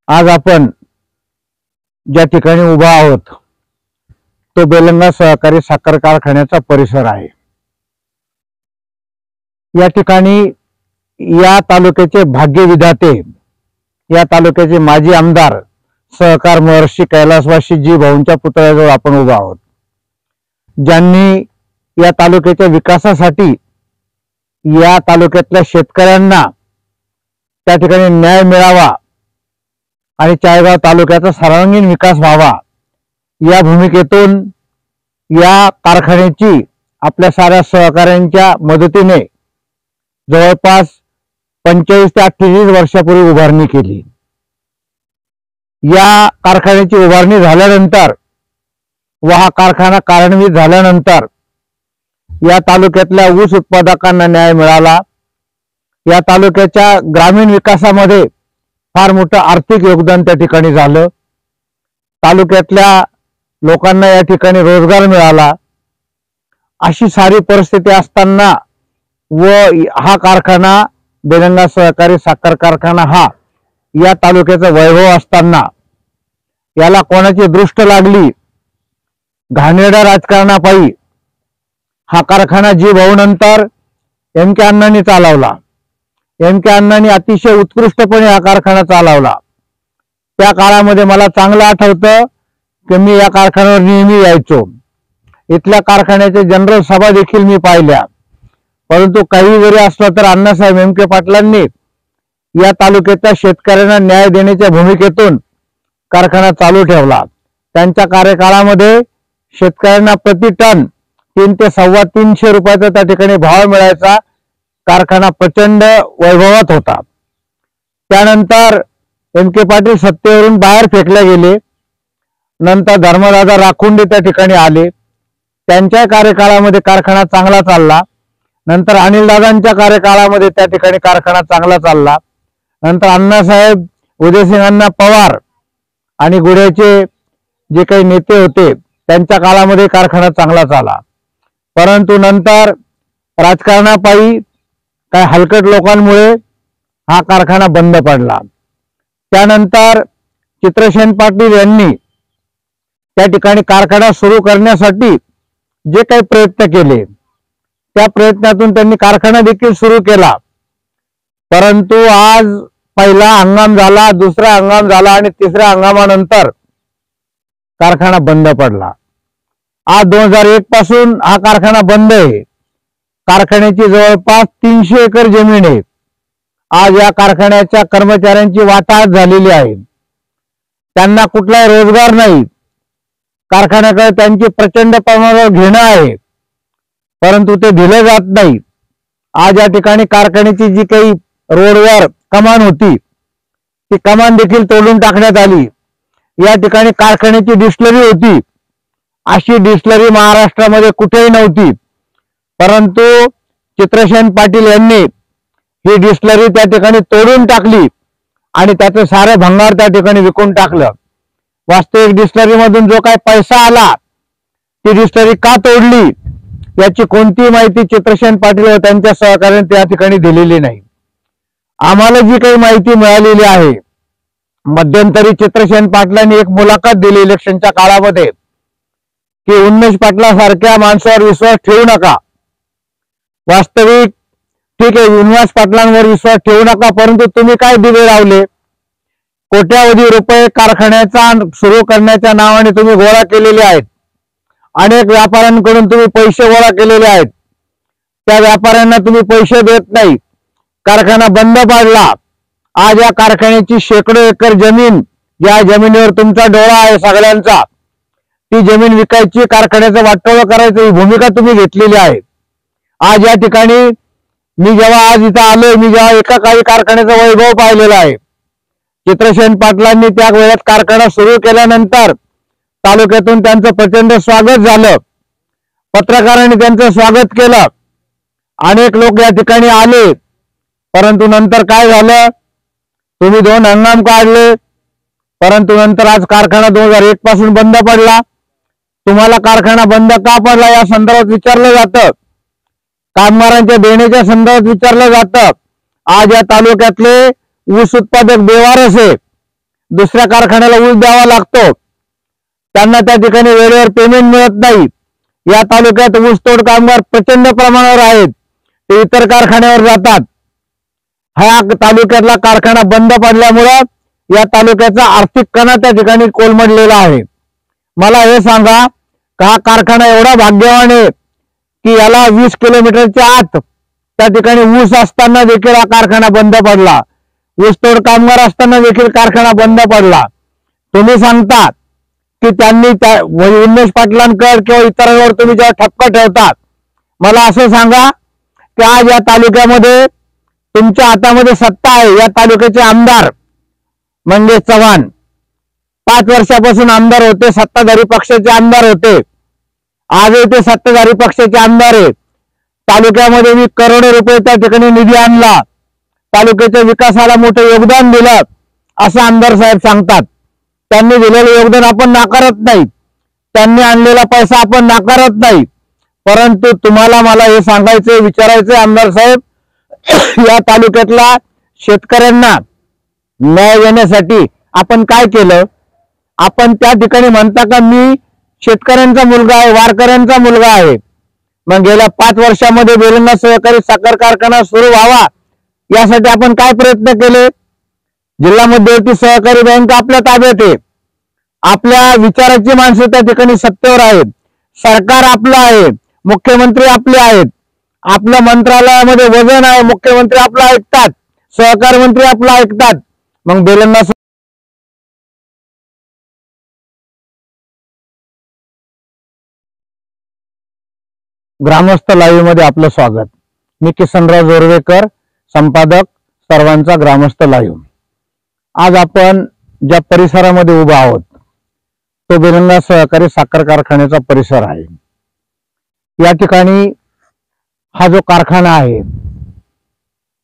आज आपण ज्या ठिकाणी उभा आहोत तो बेलंगा सहकारी साखर कारखान्याचा परिसर आहे। या ठिकाणी या तालुक्याचे भाग्यविधाते, या तालुक्याचे माजी आमदार सहकार महर्षी कैलासवासी जी भाऊंच्या पुतळ्याजवळ आपण उभा आहोत, ज्यांनी या तालुक्याच्या विकासासाठी या तालुक्यातल्या शेतकऱ्यांना त्या ठिकाणी न्याय मिळावा आणि चाळीसगाव तालुक्याचा सर्वांगीण विकास व्हावा या भूमिकेतून या कारखान्याची आपल्या साऱ्या सहकाऱ्यांच्या मदतीने जवळपास 25 ते 28 वर्षापूर्वी उभारणी केली। या कारखान्याची उभारणी झाल्यानंतर व हा कारखाना कार्यान्वित झाल्यानंतर या तालुक्यातल्या ऊस उत्पादकांना न्याय मिळाला। या तालुक्याच्या ग्रामीण विकासामध्ये फार मोठं आर्थिक योगदान त्या ठिकाणी झालं। तालुक्यातल्या लोकांना या ठिकाणी रोजगार मिळाला। अशी सारी परिस्थिती असताना व हा कारखाना बेलंगा सहकारी साखर कारखाना हा या तालुक्याचा वैभव असताना याला कोणाची दृष्ट लागली, घाणेरड्या राजकारणापायी हा कारखाना जी भाऊ नंतर एम.के. अण्णांनी चालवला। एम.के. अण्णांनी अतिशय उत्कृष्टपणे हा कारखाना चालवला। त्या काळामध्ये मला चांगलं आठवतं की मी या कारखान्यावर नेहमी यायचो। इथल्या कारखान्याच्या जनरल सभा देखील मी पाहिल्या। परंतु काही जरी असलं तर अण्णासाहेब एम.के. पाटलांनी या तालुक्याच्या शेतकऱ्यांना न्याय देण्याच्या भूमिकेतून कारखाना चालू ठेवला। त्यांच्या कार्यकाळामध्ये शेतकऱ्यांना प्रति टन 300 ते 350 रुपयाचा त्या ठिकाणी भाव मिळायचा। कारखाना प्रचंड वैभवात होता। त्यानंतर एम.के. पाटील सत्तेवरून बाहेर फेकले गेले। नंतर धर्मदादा राखुंडे त्या ठिकाणी आले। त्यांच्या कार्यकाळामध्ये कारखाना चांगला चालला। नंतर अनिलदादांच्या कार्यकाळामध्ये त्या ठिकाणी कारखाना चांगला चालला। नंतर अण्णासाहेब उदयसिंह पवार आणि गुड्याचे जे काही नेते होते त्यांच्या काळामध्ये कारखाना चांगला चालला। परंतु नंतर राजकारणापायी काही हलकट लोकांमुळे हा कारखाना बंद पडला। त्यानंतर चित्रसेन पाटील यांनी त्या ठिकाणी कारखाना सुरू करण्यासाठी जे काही प्रयत्न केले त्या प्रयत्नातून त्यांनी कारखाना देखील सुरू केला। परंतु आज पहिला हंगाम झाला, दुसरा हंगाम झाला आणि तिसऱ्या हंगामानंतर कारखाना बंद पडला। आज 2001 पासून हा कारखाना बंद आहे। कारखान्याची जवळपास 300 एकर जमीन आहे। आज या कारखान्याच्या कर्मचाऱ्यांची वाताहत झालेली आहे। त्यांना कुठलाही रोजगार नाही। कारखान्याकडे त्यांची प्रचंड प्रमाणावर घेणं आहे, परंतु ते दिले जात नाही। आज या ठिकाणी कारखान्याची जी काही रोडवर कमान होती ती कमान देखील तोडून टाकण्यात आली। या ठिकाणी कारखान्याची डिस्टिलरी होती, अशी डिस्टिलरी महाराष्ट्रामध्ये कुठेही नव्हती। परंतु चित्रसेन पाटील यांनी ही डिस्टिलरी त्या ठिकाणी तोडून टाकली आणि त्याचं सारे भंगार त्या ठिकाणी विकून टाकलं। वास्तविक डिस्टिलरी मधून जो काही पैसा आला ती डिस्टिलरी का तोडली याची कोणतीही माहिती चित्रसेन पाटील व त्यांच्या सहकार्याने त्या ठिकाणी दिलेली नाही। आम्हाला जी काही माहिती मिळालेली आहे, मध्यंतरी चित्रसेन पाटलांनी एक मुलाखत दिली इलेक्शनच्या काळामध्ये की उन्मेष पाटलासारख्या माणसावर विश्वास ठेवू नका। वास्तविक ठीक आहे, उन्मेष पाटलांवर विश्वास ठेवू नका, परंतु तुम्ही काय दिवे लावले? कोट्यावधी रुपये कारखान्याचा सुरू करण्याच्या नावाने तुम्ही गोळा केलेले आहेत। अनेक व्यापाऱ्यांकडून तुम्ही पैसे गोळा केलेले आहेत। त्या व्यापाऱ्यांना तुम्ही पैसे देत नाही। कारखाना बंद पाडला। आज या कारखान्याची शेकडो एकर जमीन, ज्या जमिनीवर तुमचा डोळा आहे सगळ्यांचा, ती जमीन विकायची, कारखान्याचं वाटोळं करायचं ही भूमिका तुम्ही घेतलेली आहे। आज या ठिकाणी मी जेव्हा आज इथं आलोय, मी जेव्हा एका काही कारखान्याचा वैभव पाहिलेला आहे। चित्रसेन पाटलांनी त्या वेळात कारखाना सुरू केल्यानंतर तालुक्यातून त्यांचं प्रचंड स्वागत झालं। पत्रकारांनी त्यांचं स्वागत केलं। अनेक लोक या ठिकाणी आले। परंतु नंतर काय झालं, तुम्ही 2 हंगाम काढले, परंतु नंतर आज कारखाना 2001 पासून बंद पडला। तुम्हाला कारखाना बंद का पडला या संदर्भात विचारलं जातं, कामगारांच्या देण्याच्या संदर्भात विचारलं जातं। आज या तालुक्यातले ऊस उत्पादक बेवारस आहे। दुसऱ्या कारखान्याला ऊस द्यावा लागतो, त्यांना त्या ठिकाणी वेळेवर पेमेंट मिळत नाही। या तालुक्यात ऊसतोड कामगार प्रचंड प्रमाणावर आहेत, ते इतर कारखान्यावर जातात। हा तालुक्यातला कारखाना बंद पडल्यामुळे या तालुक्याचा आर्थिक कणा त्या ठिकाणी कोलमडलेला आहे। मला हे सांगा का हा कारखाना एवढा भाग्यवान आहे की याला 20 किलोमीटरच्या आत त्या ठिकाणी ऊस असताना देखील हा कारखाना बंद पडला, ऊसतोड कामगार असताना देखील कारखाना बंद पडला। तुम्ही सांगता की त्यांनी उन्मेष पाटलांकर किंवा इतरांवर तुम्ही जेव्हा ठपका ठेवतात, मला असं सांगा की आज या तालुक्यामध्ये तुमच्या हातामध्ये सत्ता आहे। या तालुक्याचे आमदार मंगेश चव्हाण 5 वर्षापासून आमदार होते, सत्ताधारी पक्षाचे आमदार होते, आजही ते सत्ताधारी पक्षाचे आमदार आहे। तालुक्यामध्ये मी करोडो रुपये त्या ठिकाणी निधी आणला, तालुक्याच्या विकासाला मोठं योगदान दिलं असं आमदार साहेब सांगतात। त्यांनी दिलेलं योगदान आपण नाकारत नाही, त्यांनी आणलेला पैसा आपण नाकारत नाही, परंतु तुम्हाला मला हे सांगायचं विचारायचं आमदार साहेब, या तालुक्यातल्या शेतकऱ्यांना न्याय देण्यासाठी आपण काय केलं? आपण त्या ठिकाणी म्हणता का मी शेतकऱ्यांचा मुलगा आहे, वारकऱ्यांचा मुलगा आहे। मग गेल्या 5 वर्षामध्ये बेलंगा सहकारी साखर कारखाना सुरू व्हावा यासाठी आपण काय प्रयत्न केले? जिल्हा मध्यवर्ती सहकारी बँक आपल्या ताब्यात आहे, आपल्या विचाराची माणसं त्या ठिकाणी सत्तेवर आहेत, सरकार आपलं आहे, मुख्यमंत्री आपले आहेत, आपल्या मंत्रालयामध्ये वजन आहे, मुख्यमंत्री आपलं ऐकतात, सहकार मंत्री आपलं ऐकतात। मग बेलंगा ग्रामस्थ लाईव्ह मध्ये आपलं स्वागत। मी किसनराव जोरवेकर, संपादक सर्वांचा ग्रामस्थ लाईव्ह। आज आपण ज्या परिसरामध्ये उभा आहोत तो बेलंगा सहकारी साखर कारखान्याचा परिसर आहे। या ठिकाणी हा जो कारखाना आहे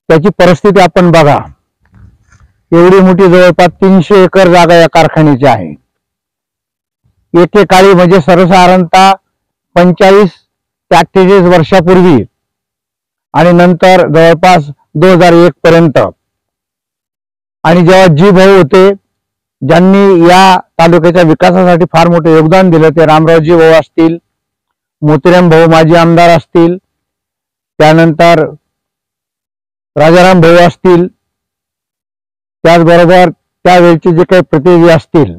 त्याची परिस्थिती आपण बघा, एवढी मोठी जवळपास 300 एकर जागा या कारखान्याची आहे। एकेकाळी म्हणजे सर्वसाधारणतः 45 ते 48 वर्षापूर्वी आणि नंतर जवळपास 2001 पर्यंत, आणि जेव्हा जी भाऊ होते ज्यांनी या तालुक्याच्या विकासासाठी फार मोठे योगदान दिलं, ते रामरावजी भाऊ असतील, मोतीराम भाऊ माजी आमदार असतील, त्यानंतर राजाराम भाऊ असतील, त्याचबरोबर त्यावेळचे जे काही प्रतिनिधी असतील,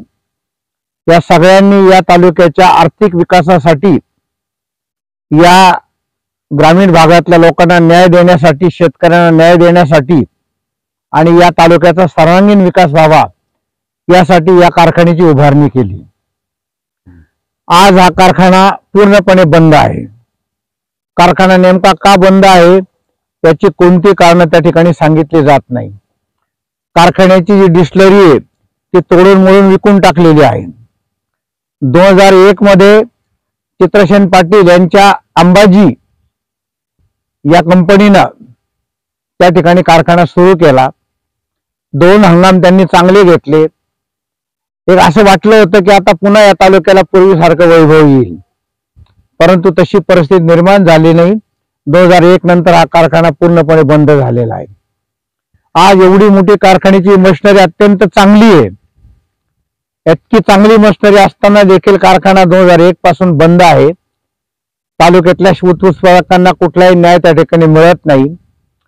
या सगळ्यांनी या तालुक्याच्या आर्थिक विकासासाठी, या ग्रामीण भागातल्या लोकांना न्याय देण्यासाठी, शेतकऱ्यांना न्याय देण्यासाठी आणि या तालुक्याचा सर्वांगीण विकास व्हावा यासाठी या कारखान्याची उभारणी केली। आज हा कारखाना पूर्णपणे बंद आहे। कारखाना नेमका का बंद आहे त्याची कोणती कारण त्या ठिकाणी सांगितली जात नाही। कारखान्याची जी डिस्टिलरी आहे ती तोडून मोडून विकून टाकलेली आहे। 2001 मध्ये चित्रसेन पाटील यांच्या अंबाजी या कंपनीनं त्या ठिकाणी कारखाना सुरू केला। 2 हंगाम त्यांनी चांगले घेतले। एक असं वाटलं होतं की आता पुन्हा या तालुक्याला पूर्वीसारखं वैभव येईल, परंतु तशी परिस्थिती निर्माण झाली नाही। 2001 नंतर हा कारखाना पूर्णपणे बंद झालेला आहे। आज एवढी मोठी कारखान्याची मशिनरी अत्यंत चांगली आहे, इतकी चांगली मशिनरी असताना देखील कारखाना 2001 पासून बंद आहे। तालुक्यातल्या ऊस उत्पादकांना कुठलाही न्याय त्या ठिकाणी मिळत नाही।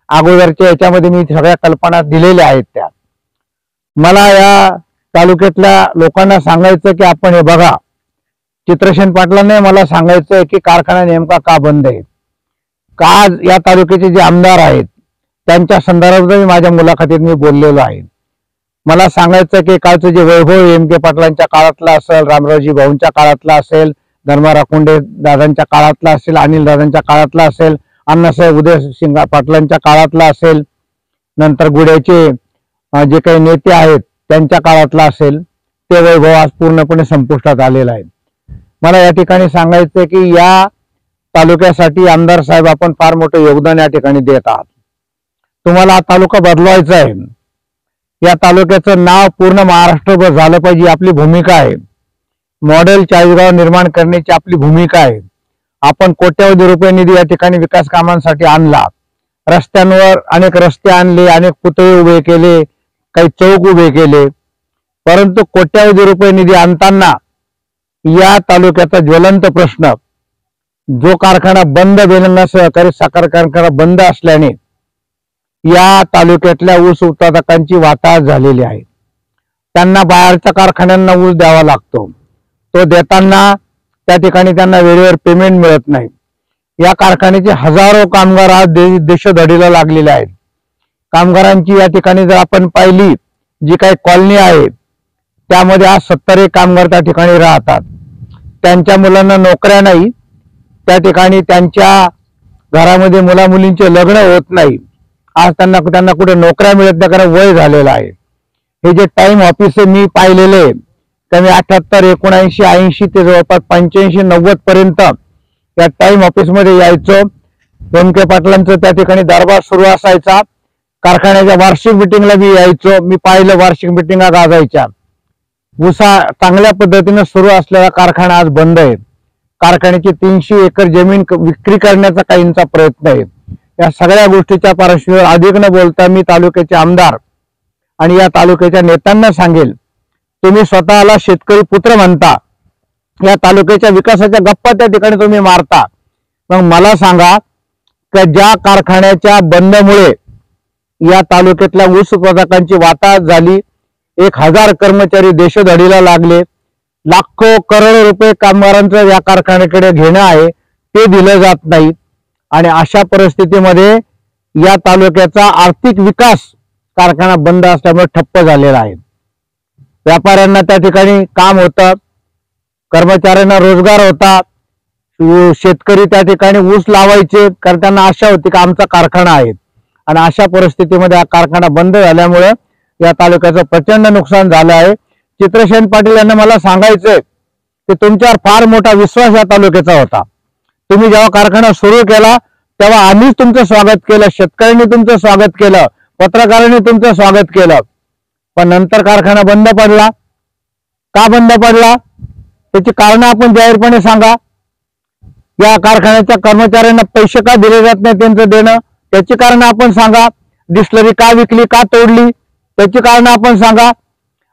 अगोदरच्या याच्यामध्ये मी सगळ्या कल्पना दिलेल्या आहेत त्या। मला या तालुक्यातल्या लोकांना सांगायचं की आपण हे बघा, चित्रसेन पाटलांनी मला सांगायचं की कारखाना नेमका का बंद आहे, का आज या तालुक्याचे जे आमदार आहेत त्यांच्या संदर्भात मी माझ्या मुलाखतीत मी बोललेलो आहे। मला सांगायचं की कालचं जे वैभव एम.के. पाटलांच्या काळातला असेल, रामरावजी भाऊंच्या काळातला असेल, धर्मा राखुंडे दादांच्या काळातला असेल, अनिल दादांच्या काळातला असेल, अण्णासाहेब उदयसिंग पाटलांच्या काळातला असेल, नंतर गुड्याचे जे काही नेते आहेत त्यांच्या काळातला असेल, ते वैभव आज पूर्णपणे संपुष्टात आलेला आहे। मला या ठिकाणी सांगायचं की या तालुक्यासाठी आमदार साहेब आपण फार मोठं योगदान या ठिकाणी देत आहात। तुम्हाला हा तालुका बदलवायचा आहे, या तालुक्याचं नाव पूर्ण महाराष्ट्रभर झालं पाहिजे, आपली भूमिका आहे। मॉडेल चाळीसगाव निर्माण करण्याची आपली भूमिका आहे। आपण कोट्यवधी रुपये निधी या ठिकाणी विकास कामांसाठी आणला, रस्त्यांवर अनेक रस्ते आणले, अनेक पुतळे उभे केले, काही चौक उभे केले, परंतु कोट्यावधी रुपये निधी आणताना या तालुक्याचा ज्वलंत प्रश्न, जो कारखाना बंद, बेलंगा सहकारी साखर कारखाना बंद असल्याने या तालुक्यातल्या ऊस उत्पादकांची वाटाघाट झालेली आहे. त्यांना बाहेरच्या कारखान्यांना ऊस द्यावा लागतो. तो देताना त्या ठिकाणी त्यांना वेळेवर पेमेंट मिळत नाही. या कारखान्याचे हजारो कामगार आज देशोधडीला लागलेले आहेत. कामगारांची या ठिकाणी जर आपण पाहिली जी काही कॉलनी आहे त्यामध्ये आज 70 कामगार त्या ठिकाणी राहतात. त्यांच्या मुलांना नोकऱ्या नाही, त्या ठिकाणी त्यांच्या घरामध्ये मुला मुलींचे लग्न होत नाही. आज त्यांना कुठे नोकऱ्या मिळत नाही, कारण वय झालेलं आहे. हे जे टाइम ऑफिस मी पाहिलेले त्यामुळे 78, 79, 80 ते जवळपास 85, 90 पर्यंत या टाइम ऑफिस मध्ये यायचो. व्यंके पाटलांचं त्या ठिकाणी दरबार सुरू असायचा. कारखान्याच्या वार्षिक मिटिंगला मी यायचो. मी पाहिलं वार्षिक मिटिंगा गाजायच्या. ऊसा चांगल्या पद्धतीने सुरू असलेला कारखाना आज बंद आहे. कारखान्याची 300 एकर जमीन विक्री करण्याचा काहींचा प्रयत्न आहे. या सगळ्या गोष्टीच्या पार्श्वभूमीवर अधिक न बोलता मी तालुक्याचे आमदार आणि या तालुक्याच्या नेत्यांना सांगेल, तुम्ही स्वतःला शेतकरी पुत्र म्हणता, या तालुक्याच्या विकासाच्या गप्पा त्या ठिकाणी तुम्ही मारता. मग मला सांगा की ज्या कारखान्याच्या बंदमुळे या तालुक्यातल्या ऊस उत्पादकांची वाटाघाट झाली, 1000 कर्मचारी देशोधडीला लागले, लाखो करोडो रुपये कामगारांचं या कारखान्याकडे घेणं आहे, ते दिलं जात नाही. आणि अशा परिस्थितीमध्ये या तालुक्याचा आर्थिक विकास कारखाना बंद असल्यामुळे ठप्प झालेला आहे. व्यापाऱ्यांना त्या ठिकाणी काम होतं, कर्मचाऱ्यांना रोजगार होता, शेतकरी त्या ठिकाणी ऊस लावायचे कारण त्यांना आशा होती की आमचा कारखाना आहे. आणि अशा परिस्थितीमध्ये हा कारखाना बंद झाल्यामुळे या तालुक्याचं प्रचंड नुकसान झालं आहे. चित्रसेन पाटील यांना मला सांगायचंय की तुमच्यावर फार मोठा विश्वास या तालुक्याचा होता. तुम्ही जेव्हा कारखाना सुरू केला तेव्हा आम्हीच तुमचं स्वागत केलं, शेतकऱ्यांनी तुमचं स्वागत केलं, पत्रकारांनी तुमचं स्वागत केलं. पण नंतर कारखाना बंद पडला. का बंद पडला त्याची कारण आपण जाहीरपणे सांगा. या कारखान्याच्या कर्मचाऱ्यांना पैसे का दिले जात नाही त्यांचं देणं, त्याची कारण आपण सांगा. डिस्लरी का विकली, का तोडली, त्याची कारण आपण सांगा.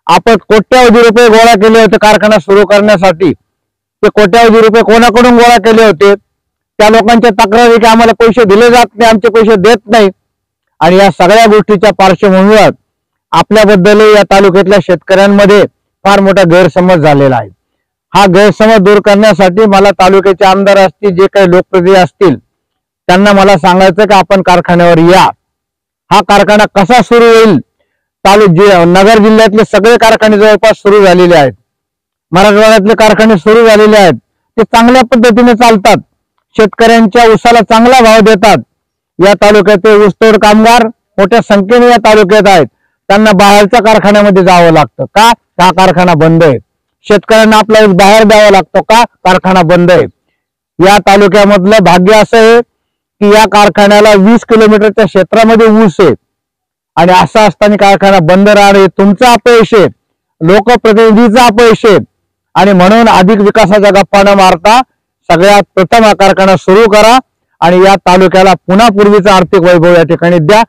आपण कोट्यावधी रुपये गोळा केले होते कारखाना सुरू करण्यासाठी. ते कोट्यावधी रुपये कोणाकडून गोळा केले होते? त्या लोकांच्या तक्रारी की आम्हाला पैसे दिले जात नाही, आमचे पैसे देत नाही. आणि या सगळ्या गोष्टीच्या पार्श्वभूमीवर आपल्याबद्दल या तालुक्यातल्या शेतकऱ्यांमध्ये फार मोठा गैरसमज झालेला आहे. हा गैरसमज दूर करण्यासाठी मला तालुक्याचे आमदार असतील, जे काही लोकप्रतिनिधी असतील, त्यांना मला सांगायचं की आपण कारखान्यावर या. हा कारखाना कसा सुरू होईल? नगर जिल्ह्यातले सगळे कारखाने जवळपास सुरू झालेले आहेत. मराठवाड्यातले कारखाने सुरू झालेले आहेत. ते चांगल्या पद्धतीने चालतात. शेतकऱ्यांच्या ऊसाला चांगला भाव देतात. या तालुक्याचे ऊसतोड कामगार मोठ्या संख्येने या तालुक्यात आहेत. त्यांना बाहेरच्या कारखान्यामध्ये जावं लागतं. का? हा कारखाना बंद आहे. शेतकऱ्यांना आपला ऊस बाहेर द्यावा लागतो. का? कारखाना बंद आहे. या तालुक्यामधलं भाग्य असं आहे की या कारखान्याला 20 किलोमीटरच्या क्षेत्रामध्ये ऊस आहे. आणि असं असताना कारखाना बंद राहणे तुमचं अपयश आहे, लोकप्रतिनिधीचं अपयश आहे. आणि म्हणून अधिक विकासाच्या गप्पा न मारता सगळ्यात प्रथम हा कारखाना सुरू करा आणि या तालुक्याला पुन्हा पूर्वीचा आर्थिक वैभव या ठिकाणी द्या.